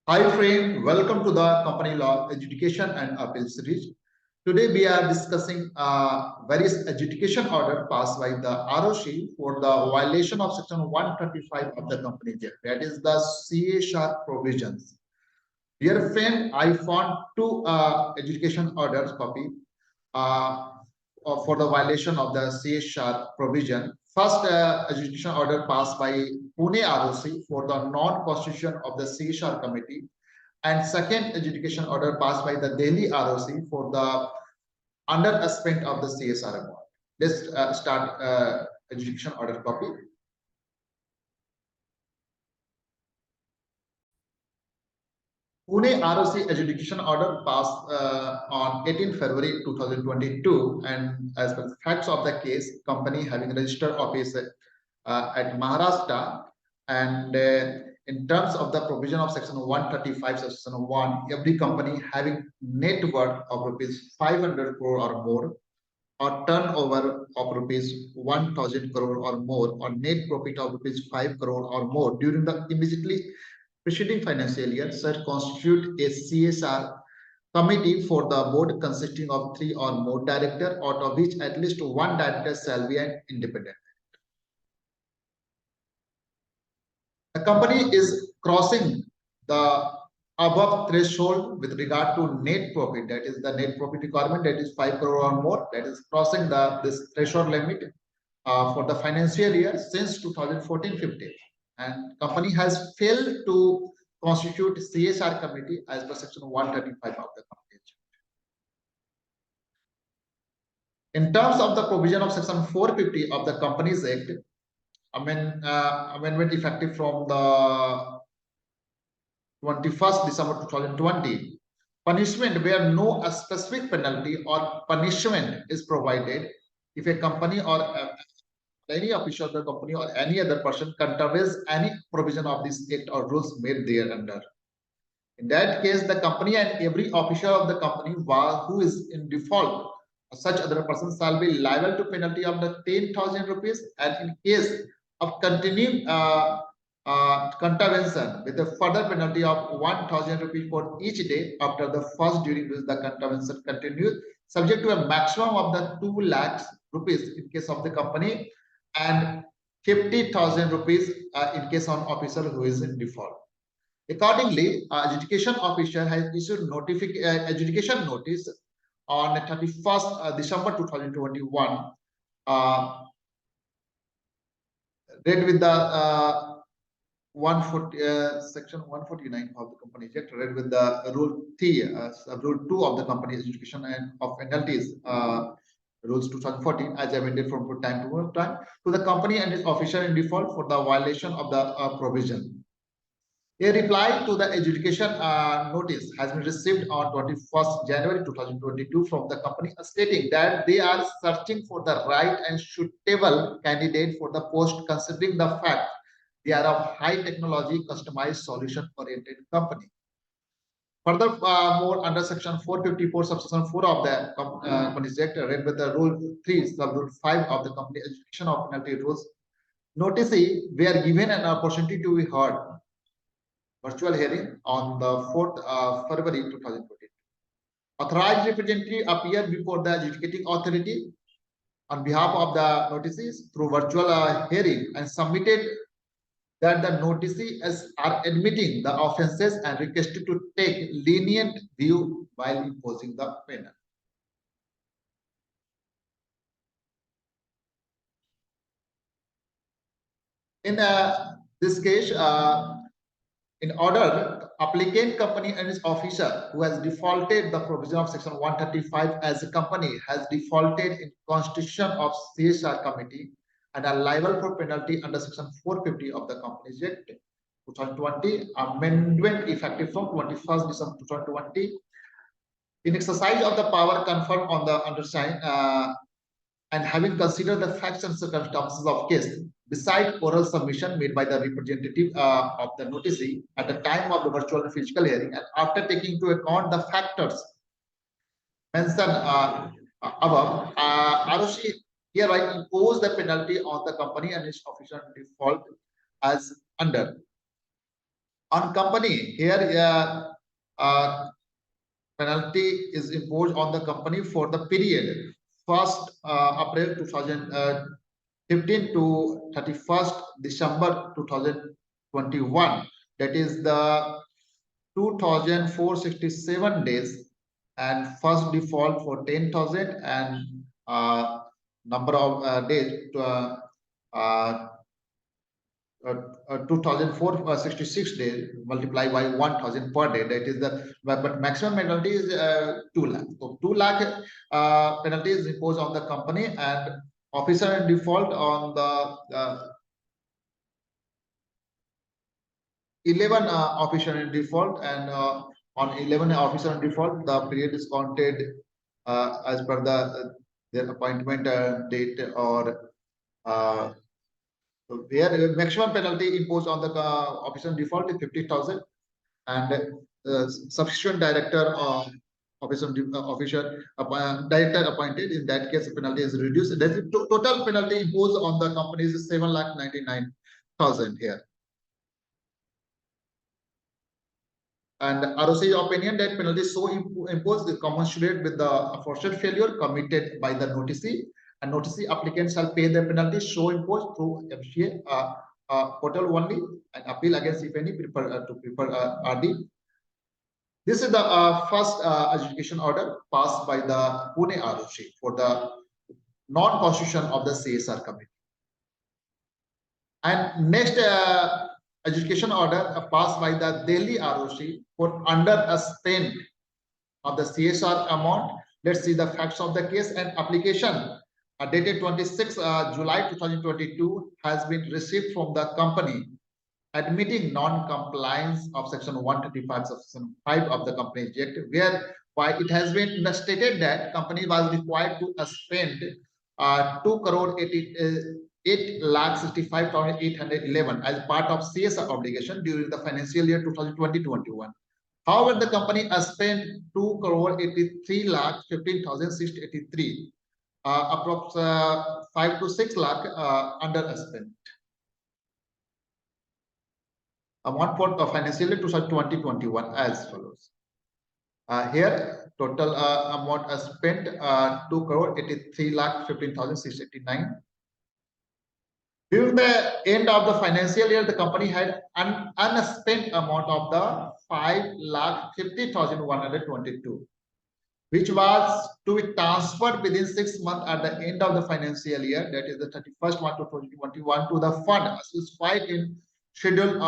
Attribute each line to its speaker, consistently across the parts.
Speaker 1: Hi friend, welcome to the Company Law Adjudication and Appeal series. Today we are discussing various adjudication order passed by the ROC for the violation of Section 135 of the Companies Act, that is the CSR provisions. Dear friend, I found two adjudication orders copy uh, for the violation of the CSR provision. First adjudication order passed by Pune ROC for the non-constitution of the CSR committee, and second adjudication order passed by the Delhi ROC for the underspent of the CSR award. Let's start adjudication order copy. Pune ROC adjudication order passed on 18 February 2022, and as per the facts of the case, company having registered office at Maharashtra, and in terms of the provision of Section 135, Section 1, every company having net worth of rupees 500 crore or more, or turnover of rupees 1000 crore or more, or net profit of rupees 5 crore or more during the immediately preceding financial year shall constitute a CSR committee for the board consisting of 3 or more directors, out of which at least one director shall be an independent. The company is crossing the above threshold with regard to net profit, that is the net profit requirement, that is 5 crore or more, that is crossing this threshold limit for the financial year since 2014-15, and company has failed to constitute CSR committee as per Section 135 of the Companies Act. In terms of the provision of Section 450 of the Companies Act, amendment effective from the 21st December 2020, punishment where no specific penalty or punishment is provided if a company or any official of the company or any other person contravenes any provision of this act or rules made thereunder. In that case, the company and every official of the company who is in default, such other person shall be liable to penalty of the 10,000 rupees, and in case of continuing contravention with a further penalty of 1,000 rupees for each day after the first during which the contravention continues, subject to a maximum of the 2 lakhs rupees in case of the company, and 50,000 rupees in case of officer who is in default. Accordingly, adjudication officer has issued adjudication notice on 31st December 2021, read with the 140 section 149 of the Companies Act, read with the rule 3, rule 2 of the company adjudication and of penalties, rules 2014 as amended from time to time, to the company and its official in default for the violation of the provision. A reply to the adjudication notice has been received on 21st January 2022 from the company, stating that they are searching for the right and suitable candidate for the post, considering the fact they are of high technology customized solution oriented company. Furthermore, under Section 454, subsection 4 of the Companies Act, read with the Rule 3, sub-rule 5 of the Company Adjudication of Penalty Rules, notices were given an opportunity to be heard virtual hearing on the 4th February 2020. Authorized representative appeared before the adjudicating authority on behalf of the notices through virtual hearing and submitted that the notices are admitting the offences and requested to take lenient view while imposing the penalty. In this case, in order, applicant company and its officer who has defaulted the provision of Section 135 as a company has defaulted in constitution of CSR committee and are liable for penalty under Section 450 of the Companies Act 2020, amendment effective from 21st December 2020. In exercise of the power conferred on the undersigned and having considered the facts and circumstances of case, beside oral submission made by the representative of the noticee at the time of the virtual and physical hearing, and after taking into account the factors mentioned above, ROC hereby impose the penalty on the company and its official default as under. On company, here penalty is imposed on the company for the period 1st April 2015 to 31st December 2021. That is the 2,467 days, and first default for 10,000 and number of days to, 2,466 days multiplied by 1,000 per day. That is the but maximum penalty is 2 lakh. So 2 lakh penalty is imposed on the company, and officer in default on the 11 officer in default, and on 11 officer in default, the period is counted as per their appointment date, or where maximum penalty imposed on the officer in default is 50,000, and substitute director officer director appointed. In that case, the penalty is reduced. The total penalty imposed on the company is 7,99,000 here. And ROC opinion that penalty so imposed is commensurate with the aforesaid failure committed by the noticee, and noticee applicant shall pay the penalty so imposed through FCA portal only, and appeal against if any prefer RD. This is the first adjudication order passed by the Pune ROC for the non-constitution of the CSR committee. And next adjudication order passed by the Delhi ROC for under a spend of the CSR amount. Let's see the facts of the case. And application dated 26 July 2022 has been received from the company admitting non-compliance of section 135 section 5 of the Companies Act, whereby it has been stated that company was required to spend 2,08,65,811 as part of CSR obligation during the financial year 2020-21. However, the company has spent 2,83,15,683, approx 5 to 6 lakh under spent. Amount for the financial year 2020-21 as follows. Here, total amount spent 2,83,15,689. During the end of the financial year, the company had an unspent amount of the 5,50,122, which was to be transferred within 6 months at the end of the financial year, that is the 31st March 2021, to the fund specified in Schedule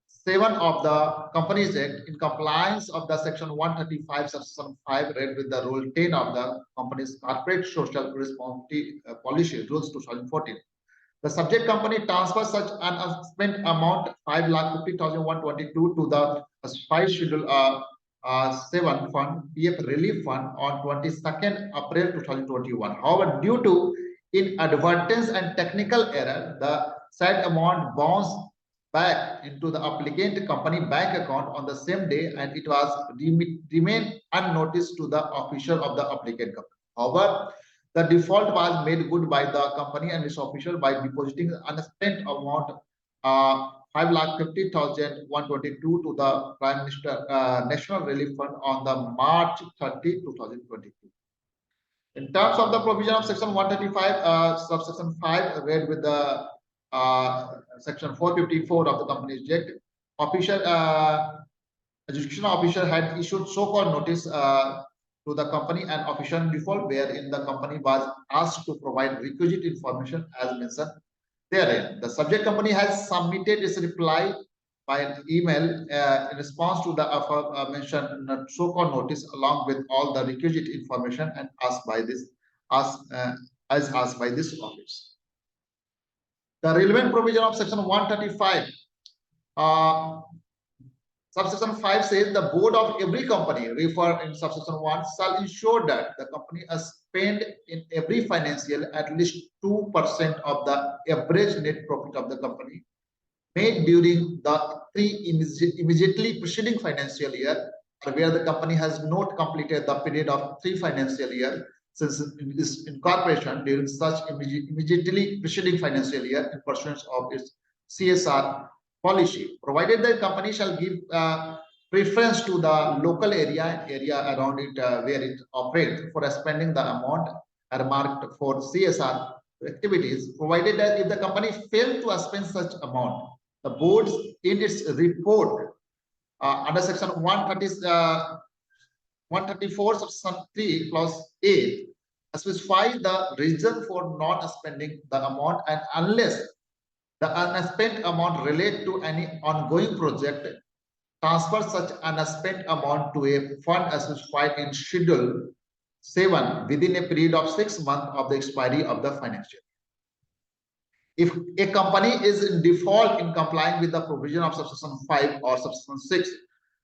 Speaker 1: 7 of the Companies Act in compliance of the section 135 section 5 read with the rule 10 of the company's corporate social responsibility policy rules 2014. The subject company transfers such an unspent amount 5,50,122 to the specified Schedule 7 fund, PF relief fund, on 22nd April 2021. However, due to inadvertence and technical error, the said amount bounced back into the applicant company bank account on the same day, and it was remained unnoticed to the official of the applicant company. However, the default was made good by the company and its official by depositing the unspent amount 5,50,122 to the Prime Minister National Relief Fund on the March 30, 2022. In terms of the provision of section 135, subsection 5, read with the section 454 of the Companies Act, official adjudication officer had issued so-called notice to the company and official in default, wherein the company was asked to provide requisite information as mentioned therein. The subject company has submitted its reply by an email in response to the mentioned so-called notice, along with all the requisite information, and asked by this as asked by this office. The relevant provision of section 135 subsection 5 says the board of every company referred in subsection 1 shall ensure that the company has spent in every financial at least 2% of the average net profit of the company made during the immediately preceding financial year, where the company has not completed the period of 3 financial year since its incorporation during such immediately preceding financial year in pursuance of its CSR policy, provided the company shall give preference to the local area and area around it where it operates for spending the amount earmarked for CSR activities, provided that if the company failed to spend such amount, the boards in its report under section 134 section 3 clause A specify the reason for not spending the amount, and unless the unspent amount relate to any ongoing project, transfer such unspent amount to a fund as specified in Schedule 7 within a period of 6 months of the expiry of the financial. If a company is in default in complying with the provision of subsection 5 or subsection 6,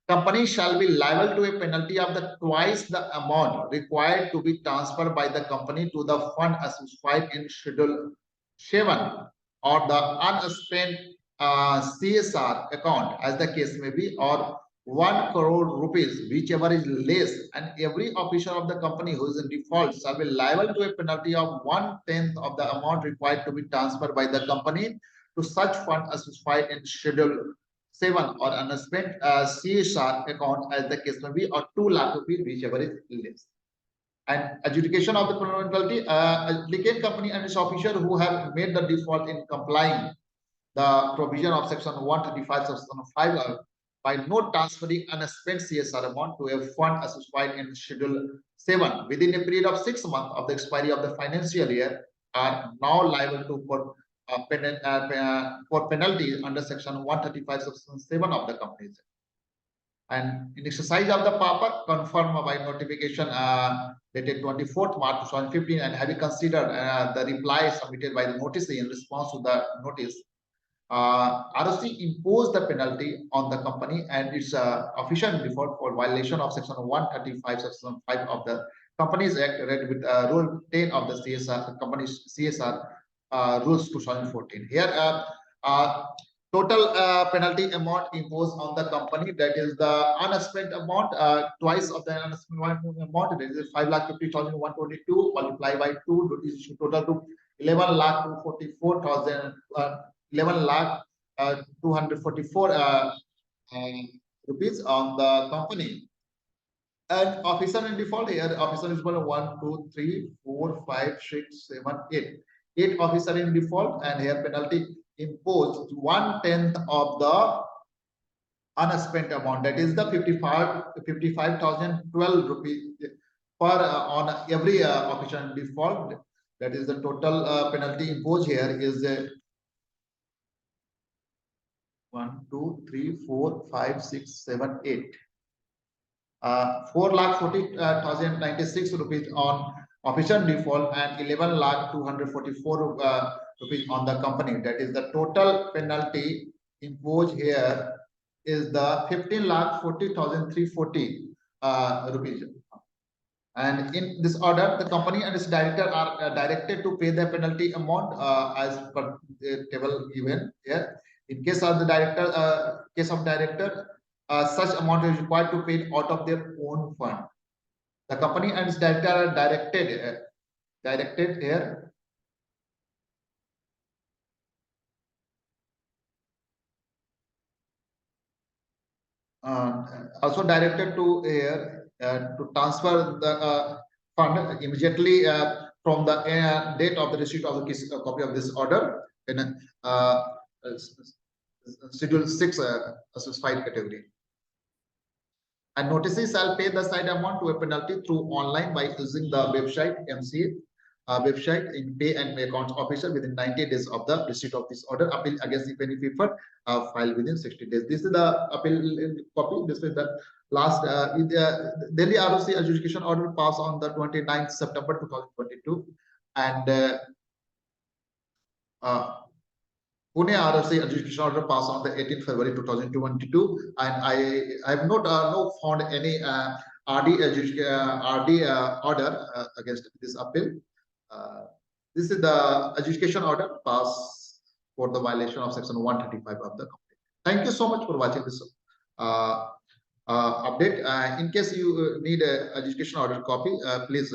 Speaker 1: company shall be liable to a penalty of the twice the amount required to be transferred by the company to the fund as specified in Schedule 7 or the unspent CSR account, as the case may be, or 1 crore rupees, whichever is less, and every officer of the company who is in default shall be liable to a penalty of 1/10 of the amount required to be transferred by the company to such fund as specified in Schedule 7 or unspent CSR account, as the case may be, or 2 lakh rupees, whichever is less. And adjudication of the penalty, applicant company and its officer who have made the default in complying the provision of section 135 section 5 by not transferring unspent CSR amount to a fund as specified in Schedule 7 within a period of 6 months of the expiry of the financial year are now liable to for penalties under section 135 section 7 of the Companies Act. And in exercise of the power confirmed by notification dated 24th March 2015, and having considered the reply submitted by the notice in response to the notice, ROC imposed the penalty on the company and its official default for violation of section 135 section 5 of the Companies Act, read with rule 10 of the CSR companies CSR rules 2014. Here total penalty amount imposed on the company, that is the unspent amount, twice of the unspent amount, that is 5,50,122 multiplied by 2 is total to 11,244,000 11,244 rupees on the company. And officer in default, here officer is 1, 2, 3, 4, 5, 6, 7, 8. 8 officer in default, and here penalty imposed 1/10 of the unspent amount, that is the 55,012 rupees per on every officer in default. That is the total penalty imposed here is 1, 2, 3, 4, 5, 6, 7, 8. 4,40,096 rupees on official default and 11,244 rupees on the company. That is the total penalty imposed here is the 15,40,340 rupees. And in this order, the company and its director are directed to pay the penalty amount as per the table given here. In case of the director, such amount is required to pay out of their own fund. The company and its director are directed here. Also directed to here to transfer the fund immediately from the date of the receipt of the copy of this order in Schedule 6 specified category. And notices shall pay the side amount to a penalty through online by using the website MCA website in pay and accounts officer within 90 days of the receipt of this order. Appeal against if any paper filed within 60 days. This is the appeal copy. This is the last Delhi ROC adjudication order passed on the 29th September 2022, and Pune ROC adjudication order passed on the 18th February 2022, and I have not found any RD order against this appeal. This is the adjudication order passed for the violation of section 135 of the company. Thank you so much for watching this update. In case you need a adjudication order copy, please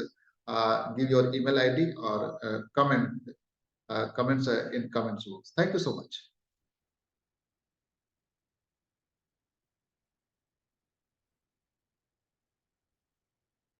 Speaker 1: give your email ID or comments in comments box. Thank you so much.